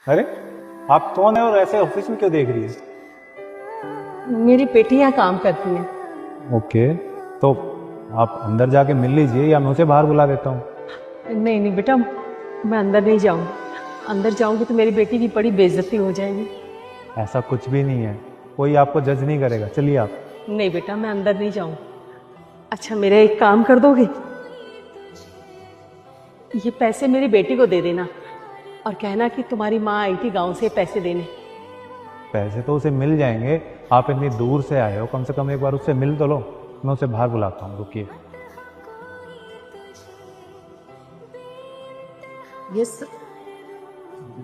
अरे आप कौन है और ऐसे ऑफिस में क्यों देख रही है? मेरी बेटी यहाँ काम करती है। ओके, तो आप अंदर जाके मिल लीजिए या मैं उसे बाहर बुला देता हूँ। नहीं नहीं बेटा, मैं अंदर नहीं जाऊँगी। अंदर जाऊँगी तो मेरी बेटी की बड़ी बेइज्जती हो जाएगी। ऐसा कुछ भी नहीं है, कोई आपको जज नहीं करेगा। चलिए आप। नहीं बेटा, मैं अंदर नहीं जाऊँ। अच्छा मेरा एक काम कर दोगे? ये पैसे मेरी बेटी को दे देना और कहना कि तुम्हारी माँ आई थी गाँव से पैसे देने। पैसे तो उसे मिल जाएंगे, आप इतनी दूर से आए हो, कम से कम एक बार उससे मिल तो लो। मैं उसे बाहर बुलाता हूँ, रुकिए। यस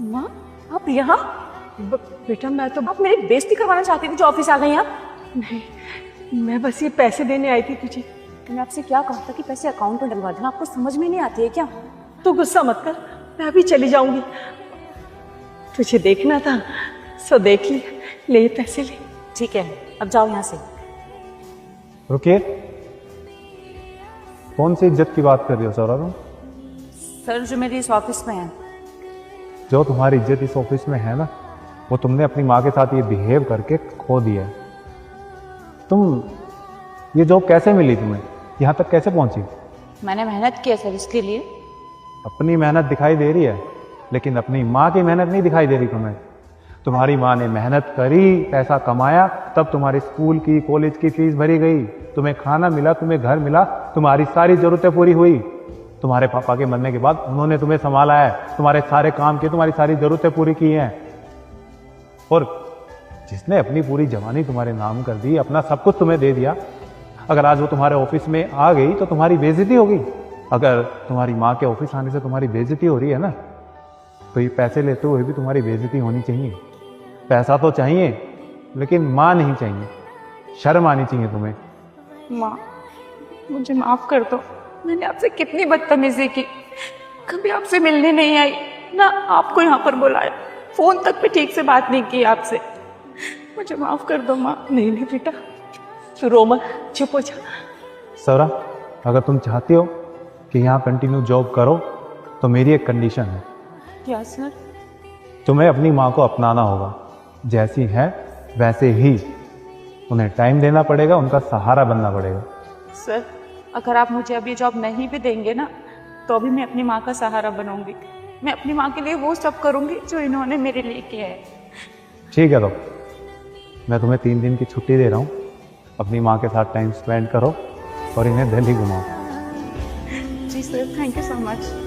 माँ, आप यहाँ? बेटा मैं तो आप मेरी बेइज्जती करवाना चाहती थी जो ऑफिस आ गई आप? नहीं, मैं बस ये पैसे देने आई थी तुझे। मैंने आपसे क्या कहा था कि पैसे अकाउंट में डलवा देना, आपको समझ में नहीं आती है क्या? तू गुस्सा मत कर, मैं अभी चली जाऊंगी। तुझे देखना था सो देख ले ये पैसे ले। ठीक है, अब जाओ यहाँ से। रुकिए, कौन सी इज्जत की बात कर रही हो सौरा तुम? सर जो मेरी इस ऑफिस में है। जो तुम्हारी इज्जत इस ऑफिस में है ना, वो तुमने अपनी माँ के साथ ये बिहेव करके खो दिया है। तुम ये जॉब कैसे मिली तुम्हें? यहाँ तक कैसे पहुंची? मैंने मेहनत की है सर, इसके लिए। अपनी मेहनत दिखाई दे रही है, लेकिन अपनी माँ की मेहनत नहीं दिखाई दे रही तुम्हें। तुम्हारी माँ ने मेहनत करी, पैसा कमाया, तब तुम्हारे स्कूल की कॉलेज की फीस भरी गई, तुम्हें खाना मिला, तुम्हें घर मिला, तुम्हारी सारी जरूरतें पूरी हुई। तुम्हारे पापा के मरने के बाद उन्होंने तुम्हें संभाला है, तुम्हारे सारे काम किए, तुम्हारी सारी जरूरतें पूरी की हैं। और जिसने अपनी पूरी जवानी तुम्हारे नाम कर दी, अपना सब कुछ तुम्हें दे दिया, अगर आज वो तुम्हारे ऑफिस में आ गई तो तुम्हारी बेइज्जती होगी। अगर तुम्हारी माँ के ऑफिस आने से तुम्हारी बेइज्जती हो रही है ना, तो ये पैसे लेते हुए भी तुम्हारी बेइज्जती होनी चाहिए। पैसा तो चाहिए, लेकिन माँ नहीं चाहिए। शर्म आनी चाहिए तुम्हें। माँ मुझे माफ कर दो, मैंने आपसे कितनी बदतमीजी की। कभी आपसे मिलने नहीं आई ना, आपको यहाँ पर बुलाया, फोन तक भी ठीक से बात नहीं की आपसे। मुझे माफ कर दो माँ। नहीं नहीं बेटा, तू रो मत, चुप हो जा। सौरा, अगर तुम चाहती हो कि यहाँ कंटिन्यू जॉब करो तो मेरी एक कंडीशन है। क्या सर? तुम्हें अपनी माँ को अपनाना होगा, जैसी है वैसे ही। उन्हें टाइम देना पड़ेगा, उनका सहारा बनना पड़ेगा। सर अगर आप मुझे अब ये जॉब नहीं भी देंगे ना, तो भी मैं अपनी माँ का सहारा बनूंगी। मैं अपनी माँ के लिए वो सब करूंगी जो इन्होंने मेरे लिए किया है। ठीक है, तो मैं तुम्हें 3 दिन की छुट्टी दे रहा हूँ। अपनी माँ के साथ टाइम स्पेंड करो और इन्हें दिल्ली घुमाओ। जी sir, thank you so much.